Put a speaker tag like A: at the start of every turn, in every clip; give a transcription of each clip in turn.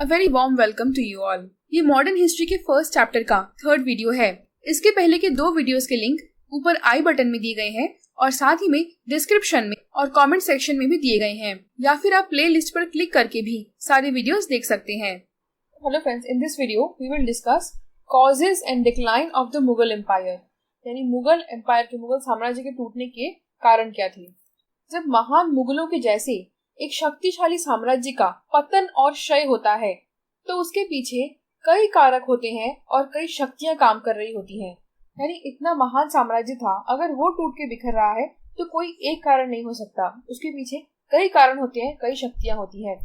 A: A very warm welcome to you all. ये modern history के first chapter का third video है। इसके पहले के 2 वीडियोस के लिंक ऊपर आई बटन में दिए गए हैं और साथ ही में डिस्क्रिप्शन में और कमेंट सेक्शन में भी दिए गए हैं, या फिर आप प्ले लिस्ट पर क्लिक करके भी सारे वीडियोस देख सकते हैं। Hello friends, in this video we will discuss causes and decline of the Mughal empire, यानी मुगल एम्पायर के, मुगल साम्राज्य के टूटने के कारण क्या थे। जब महान मुगलों के जैसे एक शक्तिशाली साम्राज्य का पतन और क्षय होता है तो उसके पीछे कई कारक होते हैं और कई शक्तियां काम कर रही होती हैं। यानी इतना महान साम्राज्य था, अगर वो टूट के बिखर रहा है तो कोई एक कारण नहीं हो सकता, उसके पीछे कई कारण होते हैं, कई शक्तियां होती हैं।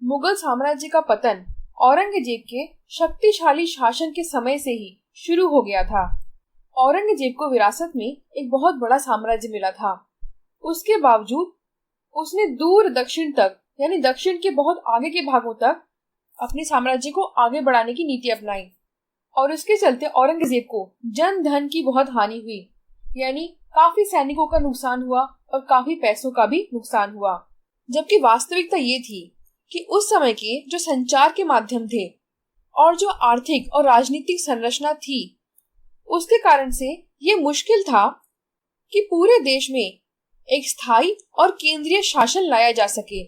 A: मुगल साम्राज्य का पतन औरंगजेब के शक्तिशाली शासन के समय से ही शुरू हो गया था। औरंगजेब को विरासत में एक बहुत बड़ा साम्राज्य मिला था। उसके बावजूद उसने दूर दक्षिण तक, यानी दक्षिण के बहुत आगे के भागों तक अपने साम्राज्य को आगे बढ़ाने की नीति अपनाई और उसके चलते औरंगजेब को जन धन की बहुत हानि हुई, यानी काफी सैनिकों का नुकसान हुआ और काफी पैसों का भी नुकसान हुआ। जबकि वास्तविकता ये थी कि उस समय के जो संचार के माध्यम थे और जो आर्थिक और राजनीतिक संरचना थी, उसके कारण से ये मुश्किल था कि पूरे देश में एक स्थायी और केंद्रीय शासन लाया जा सके,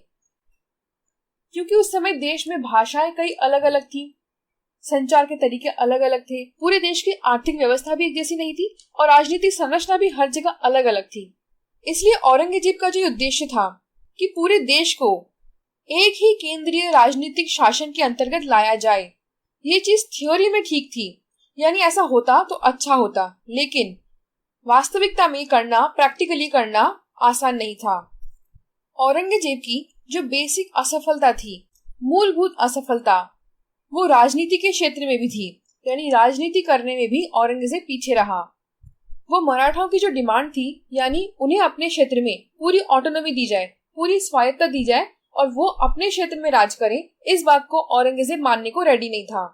A: क्योंकि उस समय देश में भाषाएं कई अलग अलग थी, संचार के तरीके अलग अलग थे, पूरे देश की आर्थिक व्यवस्था भी एक जैसी नहीं थी और राजनीतिक संरचना भी हर जगह अलग अलग थी। इसलिए औरंगजेब का जो उद्देश्य था कि पूरे देश को एक ही केंद्रीय राजनीतिक शासन के अंतर्गत लाया जाए, ये चीज थ्योरी में ठीक थी, यानी ऐसा होता तो अच्छा होता, लेकिन वास्तविकता में करना, प्रैक्टिकली करना आसान नहीं था। औरंगजेब की जो बेसिक असफलता थी, मूलभूत असफलता, वो राजनीति के क्षेत्र में भी थी, यानी राजनीति करने में भी औरंगजेब पीछे रहा। वो मराठाओं की जो डिमांड थी, यानी उन्हें अपने क्षेत्र में पूरी ऑटोनॉमी दी जाए, पूरी स्वायत्तता दी जाए और वो अपने क्षेत्र में राज करें, इस बात को औरंगजेब मानने को रेडी नहीं था,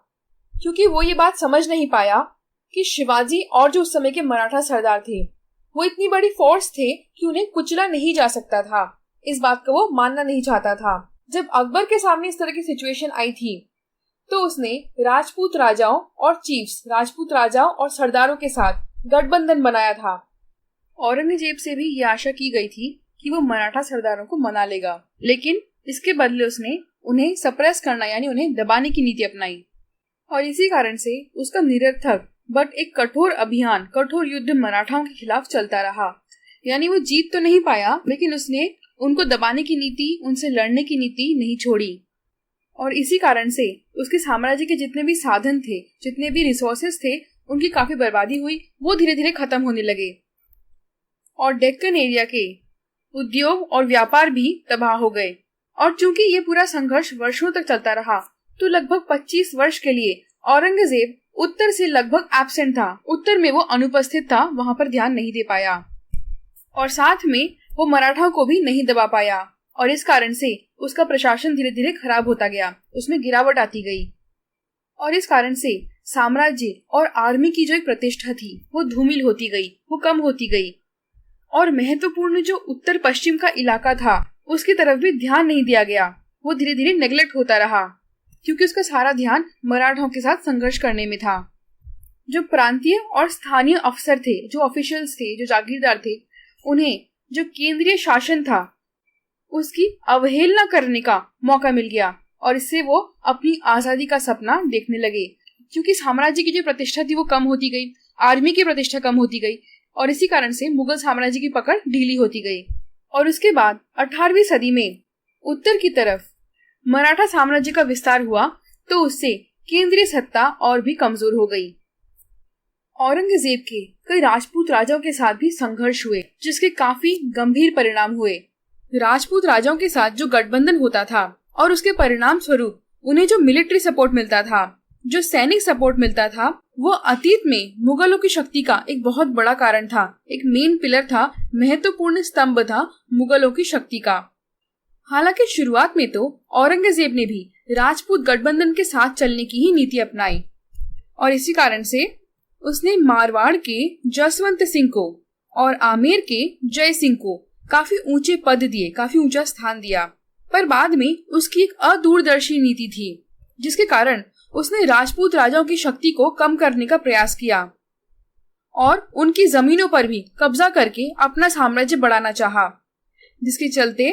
A: क्योंकि वो ये बात समझ नहीं पाया कि शिवाजी और जो उस समय के मराठा सरदार थे वो इतनी बड़ी फोर्स थे कि उन्हें कुचला नहीं जा सकता था। इस बात को वो मानना नहीं चाहता था। जब अकबर के सामने इस तरह की सिचुएशन आई थी तो उसने राजपूत राजाओं और चीफ्स, राजपूत राजाओं और सरदारों के साथ गठबंधन बनाया था। औरंगजेब से भी ये आशा की गई थी कि वो मराठा सरदारों को मना लेगा, लेकिन इसके बदले उसने उन्हें सप्रेस करना, यानी उन्हें दबाने की नीति अपनाई और इसी कारण से उसका निरर्थक बट एक कठोर अभियान, कठोर युद्ध मराठाओं के खिलाफ चलता रहा। यानी वो जीत तो नहीं पाया, लेकिन उसने उनको दबाने की नीति, उनसे लड़ने की नीति नहीं छोड़ी और इसी कारण से उसके साम्राज्य के जितने भी साधन थे, जितने भी रिसोर्सेस थे, उनकी काफी बर्बादी हुई, वो धीरे धीरे खत्म होने लगे और डेक्कन एरिया के उद्योग और व्यापार भी तबाह हो गए। और चूंकि ये पूरा संघर्ष वर्षों तक चलता रहा तो लगभग 25 वर्ष के लिए औरंगजेब उत्तर से लगभग एब्सेंट था, उत्तर में वो अनुपस्थित था, वहां पर ध्यान नहीं दे पाया और साथ में वो मराठाओं को भी नहीं दबा पाया और इस कारण से उसका प्रशासन धीरे धीरे खराब होता गया, उसमें गिरावट आती गई और इस कारण से साम्राज्य और आर्मी की जो एक प्रतिष्ठा थी वो धूमिल होती गई, वो कम होती गई और महत्वपूर्ण जो उत्तर पश्चिम का इलाका था उसकी तरफ भी ध्यान नहीं दिया गया, वो धीरे धीरे नेग्लेक्ट होता रहा, क्योंकि उसका सारा ध्यान मराठों के साथ संघर्ष करने में था। जो प्रांतीय और स्थानीय अफसर थे, जो ऑफिशियल्स थे, जो जागीरदार थे, उन्हें जो केंद्रीय शासन था उसकी अवहेलना करने का मौका मिल गया और इससे वो अपनी आजादी का सपना देखने लगे, क्योंकि साम्राज्य की जो प्रतिष्ठा थी वो कम होती गई, आर्मी की प्रतिष्ठा कम होती गई और इसी कारण से मुगल साम्राज्य की पकड़ ढीली होती गई। और उसके बाद 18वीं सदी में उत्तर की तरफ मराठा साम्राज्य का विस्तार हुआ तो उससे केंद्रीय सत्ता और भी कमजोर हो गई। औरंगजेब के कई राजपूत राजाओं के साथ भी संघर्ष हुए, जिसके काफी गंभीर परिणाम हुए। राजपूत राजाओं के साथ जो गठबंधन होता था और उसके परिणाम स्वरूप उन्हें जो मिलिट्री सपोर्ट मिलता था, जो सैनिक सपोर्ट मिलता था, वो अतीत में मुगलों की शक्ति का एक बहुत बड़ा कारण था, एक मेन पिलर था, महत्वपूर्ण स्तंभ था मुगलों की शक्ति का। हालांकि शुरुआत में तो औरंगजेब ने भी राजपूत गठबंधन के साथ चलने की ही नीति अपनाई और इसी कारण से उसने मारवाड़ के जसवंत सिंह को और आमेर के जय सिंह को काफी ऊंचे पद दिए, काफी ऊंचा स्थान दिया। पर बाद में उसकी एक अदूरदर्शी नीति थी, जिसके कारण उसने राजपूत राजाओं की शक्ति को कम करने का प्रयास किया और उनकी जमीनों पर भी कब्जा करके अपना साम्राज्य बढ़ाना चाहा, जिसके चलते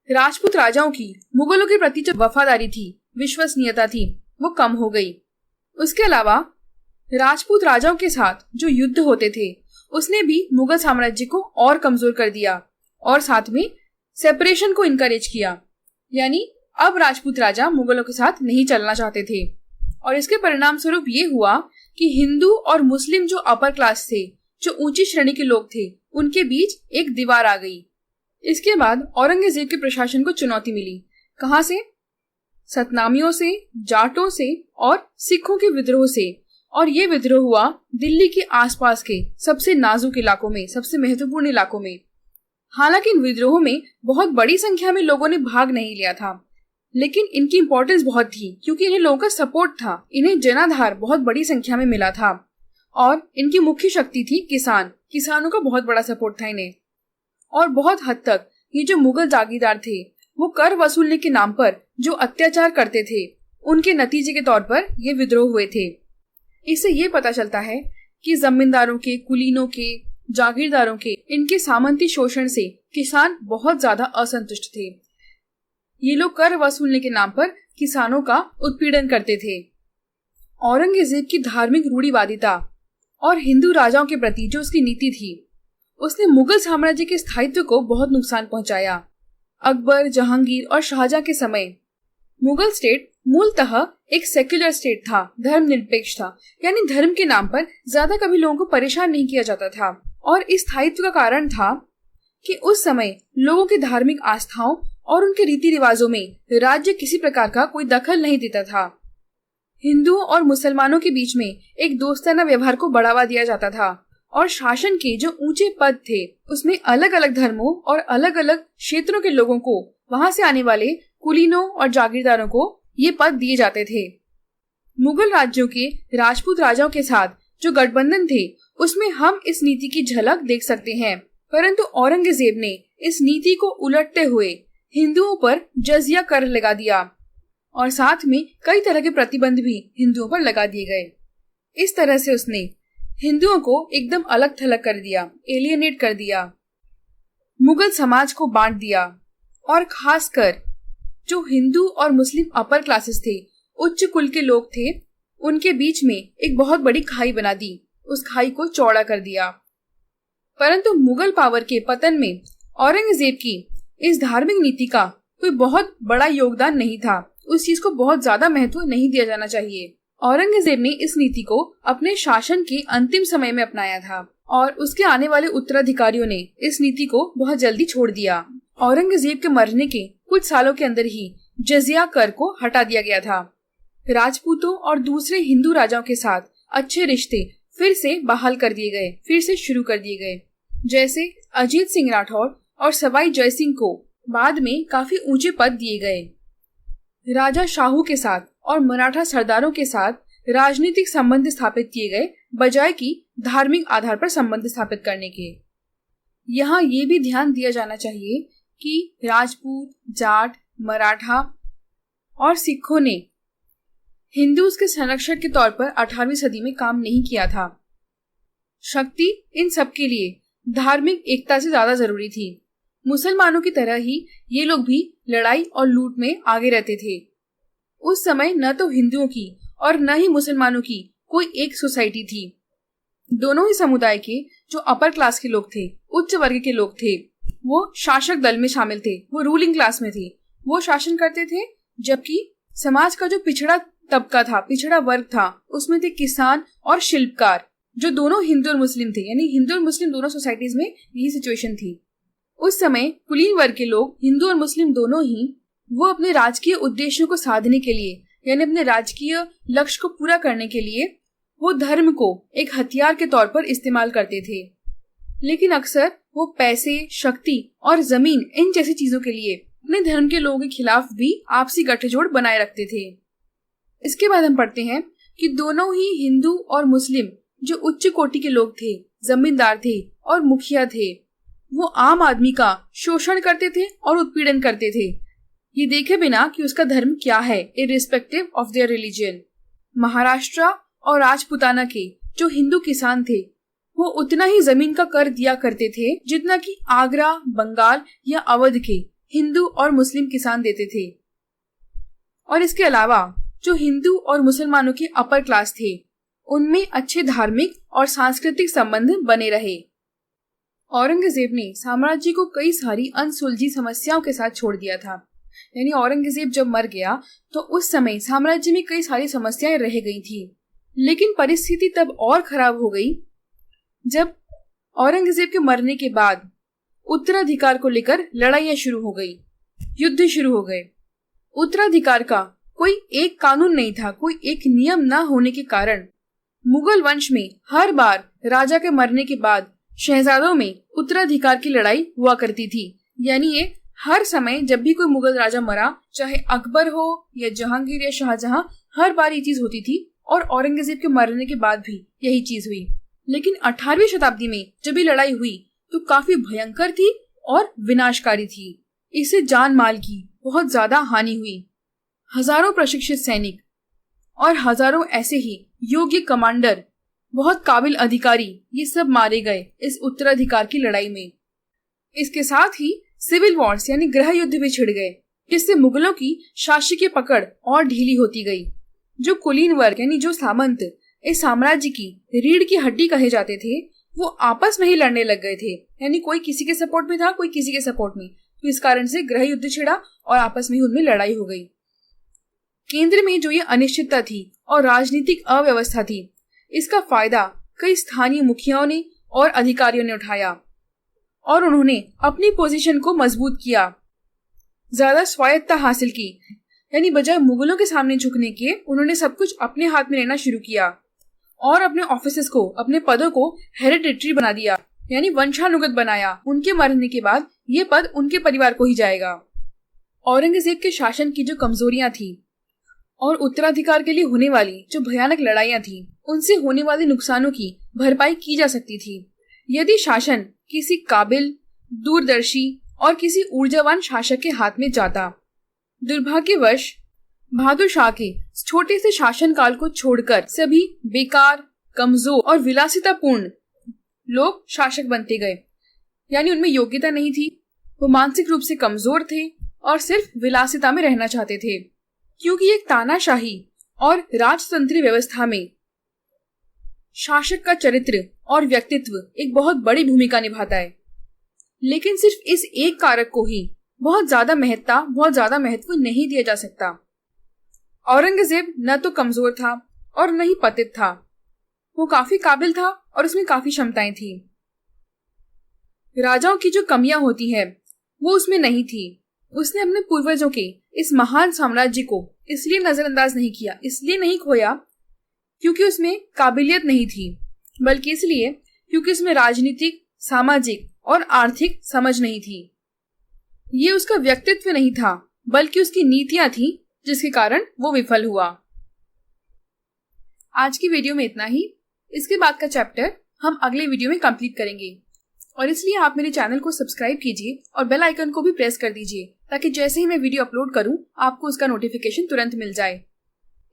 A: राजपूत राजाओं की मुगलों के प्रति जो वफादारी थी, विश्वसनीयता थी, वो कम हो गई। उसके अलावा राजपूत राजाओं के साथ जो युद्ध होते थे उसने भी मुगल साम्राज्य को और कमजोर कर दिया और साथ में सेपरेशन को इनकरेज किया, यानी अब राजपूत राजा मुगलों के साथ नहीं चलना चाहते थे। और इसके परिणाम स्वरूप ये हुआ कि हिंदू और मुस्लिम जो अपर क्लास थे, जो ऊंची श्रेणी के लोग थे, उनके बीच एक दीवार आ गई। इसके बाद औरंगजेब के प्रशासन को चुनौती मिली। कहां से? सतनामियों से, जाटों से और सिखों के विद्रोह से। और ये विद्रोह हुआ दिल्ली के आसपास के सबसे नाजुक इलाकों में, सबसे महत्वपूर्ण इलाकों में। हालांकि इन विद्रोहों में बहुत बड़ी संख्या में लोगों ने भाग नहीं लिया था, लेकिन इनकी इम्पोर्टेंस बहुत थी क्योंकि इन्हें लोगों का सपोर्ट था। इन्हें जनाधार बहुत बड़ी संख्या में मिला था और इनकी मुख्य शक्ति थी किसान। किसानों का बहुत बड़ा सपोर्ट था इन्हें। और बहुत हद तक ये जो मुगल जागीरदार थे वो कर वसूलने के नाम पर जो अत्याचार करते थे, उनके नतीजे के तौर पर ये विद्रोह हुए थे। इससे ये पता चलता है कि जमींदारों के, कुलीनों के, जागीरदारों के इनके सामंती शोषण से किसान बहुत ज्यादा असंतुष्ट थे। ये लोग कर वसूलने के नाम पर किसानों का उत्पीड़न करते थे। औरंगजेब की धार्मिक रूढ़िवादिता और हिंदू राजाओं के प्रति जो उसकी नीति थी, उसने मुगल साम्राज्य के स्थायित्व को बहुत नुकसान पहुंचाया। अकबर, जहांगीर और शाहजहां के समय मुगल स्टेट मूलतः एक सेक्युलर स्टेट था, धर्मनिरपेक्ष था, यानी धर्म के नाम पर ज्यादा कभी लोगों को परेशान नहीं किया जाता था। और इस स्थायित्व का कारण था कि उस समय लोगों की धार्मिक आस्थाओं और उनके रीति रिवाजों में राज्य किसी प्रकार का कोई दखल नहीं देता था। हिंदुओं और मुसलमानों के बीच में एक दोस्ताना व्यवहार को बढ़ावा दिया जाता था और शासन के जो ऊंचे पद थे उसमें अलग अलग धर्मों और अलग अलग क्षेत्रों के लोगों को, वहां से आने वाले कुलीनों और जागीरदारों को ये पद दिए जाते थे। मुगल राज्यों के राजपूत राजाओं के साथ जो गठबंधन थे उसमें हम इस नीति की झलक देख सकते हैं, परंतु औरंगजेब ने इस नीति को उलटते हुए हिंदुओं पर जजिया कर लगा दिया और साथ में कई तरह के प्रतिबंध भी हिंदुओं पर लगा दिए गए। इस तरह से उसने हिंदुओं को एकदम अलग थलग कर दिया, एलियनेट कर दिया, मुगल समाज को बांट दिया और खासकर जो हिंदू और मुस्लिम अपर क्लासेस थे, उच्च कुल के लोग थे, उनके बीच में एक बहुत बड़ी खाई बना दी, उस खाई को चौड़ा कर दिया। परंतु मुगल पावर के पतन में औरंगजेब की इस धार्मिक नीति का कोई बहुत बड़ा योगदान नहीं था। उस चीज को बहुत ज्यादा महत्व नहीं दिया जाना चाहिए। औरंगजेब ने इस नीति को अपने शासन के अंतिम समय में अपनाया था और उसके आने वाले उत्तराधिकारियों ने इस नीति को बहुत जल्दी छोड़ दिया। औरंगजेब के मरने के कुछ सालों के अंदर ही जजिया कर को हटा दिया गया था। राजपूतों और दूसरे हिंदू राजाओं के साथ अच्छे रिश्ते फिर से बहाल कर दिए गए, फिर से शुरू कर दिए गए। जैसे अजीत सिंह राठौर और सवाई जय सिंह को बाद में काफी ऊंचे पद दिए गए। राजा शाहू के साथ और मराठा सरदारों के साथ राजनीतिक संबंध स्थापित किए गए, बजाय कि धार्मिक आधार पर संबंध स्थापित करने के। यहाँ ये भी ध्यान दिया जाना चाहिए कि राजपूत, जाट, मराठा और सिखों ने हिंदूज के संरक्षक के तौर पर 18वीं सदी में काम नहीं किया था। शक्ति इन सब के लिए धार्मिक एकता से ज्यादा जरूरी थी। मुसलमानों की तरह ही ये लोग भी लड़ाई और लूट में आगे रहते थे। उस समय न तो हिंदुओं की और न ही मुसलमानों की कोई एक सोसाइटी थी। दोनों ही समुदाय के जो अपर क्लास के लोग थे, उच्च वर्ग के लोग थे, वो शासक दल में शामिल थे, वो रूलिंग क्लास में थे, वो शासन करते थे। जबकि समाज का जो पिछड़ा तबका था, पिछड़ा वर्ग था, उसमें थे किसान और शिल्पकार, जो दोनों हिंदू और मुस्लिम थे। यानी हिंदू और मुस्लिम दोनों सोसाइटीज में यही सिचुएशन थी। उस समय कुलीन वर्ग के लोग, हिंदू और मुस्लिम दोनों ही, वो अपने राजकीय उद्देश्यों को साधने के लिए, यानी अपने राजकीय लक्ष्य को पूरा करने के लिए, वो धर्म को एक हथियार के तौर पर इस्तेमाल करते थे। लेकिन अक्सर वो पैसे, शक्ति और जमीन, इन जैसी चीजों के लिए अपने धर्म के लोगों के खिलाफ भी आपसी गठजोड़ बनाए रखते थे। इसके बाद हम पढ़ते हैं कि दोनों ही हिंदू और मुस्लिम जो उच्च कोटि के लोग थे, जमींदार थे और मुखिया थे, वो आम आदमी का शोषण करते थे और उत्पीड़न करते थे। ये देखे बिना कि उसका धर्म क्या है, irrespective of their religion. Maharashtra और राजपुताना के जो हिंदू किसान थे वो उतना ही जमीन का कर दिया करते थे जितना कि आगरा, बंगाल या अवध के हिंदू और मुस्लिम किसान देते थे। और इसके अलावा जो हिंदू और मुसलमानों के अपर क्लास थे उनमें अच्छे धार्मिक और सांस्कृतिक संबंध बने रहे। औरंगजेब ने साम्राज्य को कई सारी अनसुलझी समस्याओं के साथ छोड़ दिया था। यानी औरंगजेब जब मर गया तो उस समय साम्राज्य में कई सारी समस्याएं रह गई थी। लेकिन परिस्थिति तब और खराब हो गई जब औरंगजेब के मरने के बाद उत्तराधिकार को लेकर लड़ाइयां शुरू हो गई, युद्ध शुरू हो गए। उत्तराधिकार का कोई एक कानून नहीं था, कोई एक नियम न होने के कारण मुगल वंश में हर बार राजा के मरने के बाद शहजादों में उत्तराधिकार की लड़ाई हुआ करती थी। यानी ये हर समय जब भी कोई मुगल राजा मरा, चाहे अकबर हो या जहांगीर या शाहजहां, हर बार ये चीज होती थी। और औरंगजेब के मरने के बाद भी यही चीज हुई। लेकिन 18वीं शताब्दी में जब ये लड़ाई हुई तो काफी भयंकर थी और विनाशकारी थी। इससे जान माल की बहुत ज्यादा हानि हुई। हजारों प्रशिक्षित सैनिक और हजारों ऐसे ही योग्य कमांडर, बहुत काबिल अधिकारी, ये सब मारे गए इस उत्तराधिकार की लड़ाई में। इसके साथ ही सिविल वॉर्स यानी गृह युद्ध भी छिड़ गए, जिससे मुगलों की शासकीय पकड़ और ढीली होती गई। जो कुलीन वर्ग यानी जो सामंत इस साम्राज्य की रीढ़ की हड्डी कहे जाते थे वो आपस में ही लड़ने लग गए थे। यानी कोई किसी के सपोर्ट में था, कोई किसी के सपोर्ट में। तो इस कारण से गृह युद्ध छिड़ा और आपस में ही उनमें लड़ाई हो गई। केंद्र में जो ये अनिश्चितता थी और राजनीतिक अव्यवस्था थी, इसका फायदा कई स्थानीय मुखियाओं ने और अधिकारियों ने उठाया और उन्होंने अपनी पोजीशन को मजबूत किया, ज्यादा स्वायत्तता हासिल की। यानी बजाय मुगलों के सामने झुकने के उन्होंने सब कुछ अपने हाथ में लेना शुरू किया और अपने ऑफिसेस को, अपने पदों को हेरिडिटरी बना दिया, यानी वंशानुगत बनाया। उनके मरने के बाद ये पद उनके परिवार को ही जाएगा। औरंगजेब के शासन की जो कमजोरियां थी और उत्तराधिकार के लिए होने वाली जो भयानक लड़ाइयां थी, उनसे होने वाले नुकसानों की भरपाई की जा सकती थी यदि शासन किसी काबिल, दूरदर्शी और किसी ऊर्जावान शासक के हाथ में जाता। दुर्भाग्यवश बहादुर शाह के छोटे से शासन काल को छोड़कर सभी बेकार, कमजोर और विलासितापूर्ण लोग शासक बनते गए। यानी उनमें योग्यता नहीं थी, वो मानसिक रूप से कमजोर थे और सिर्फ विलासिता में रहना चाहते थे। क्योंकि एक तानाशाही और राजतंत्री व्यवस्था में शासक का चरित्र और व्यक्तित्व एक बहुत बड़ी भूमिका निभाता है। लेकिन सिर्फ इस एक कारक को ही बहुत ज्यादा महत्व नहीं दिया जा सकता। औरंगजेब न तो कमजोर था और न ही पतित था, वो काफी काबिल था और उसमें काफी क्षमताएं थी। राजाओं की जो कमियां होती है वो उसमें नहीं थी। उसने अपने पूर्वजों के इस महान साम्राज्य को इसलिए नजरअंदाज नहीं किया, इसलिए नहीं खोया क्योंकि उसमें काबिलियत नहीं थी, बल्कि इसलिए क्योंकि उसमें राजनीतिक, सामाजिक और आर्थिक समझ नहीं थी। ये उसका व्यक्तित्व नहीं था, बल्कि उसकी नीतियां थी जिसके कारण वो विफल हुआ। आज की वीडियो में इतना ही। इसके बाद का चैप्टर हम अगले वीडियो में कंप्लीट करेंगे और इसलिए आप मेरे चैनल को सब्सक्राइब कीजिए और बेल आइकन को भी प्रेस कर दीजिए ताकि जैसे ही मैं वीडियो अपलोड करूं आपको उसका नोटिफिकेशन तुरंत मिल जाए।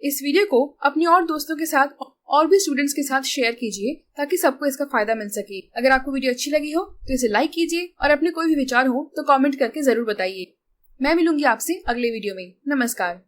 A: इस वीडियो को अपने और दोस्तों के साथ और भी स्टूडेंट्स के साथ शेयर कीजिए ताकि सबको इसका फायदा मिल सके। अगर आपको वीडियो अच्छी लगी हो तो इसे लाइक कीजिए और अपने कोई भी विचार हो तो कमेंट करके जरूर बताइए। मैं मिलूंगी आपसे अगले वीडियो में। नमस्कार।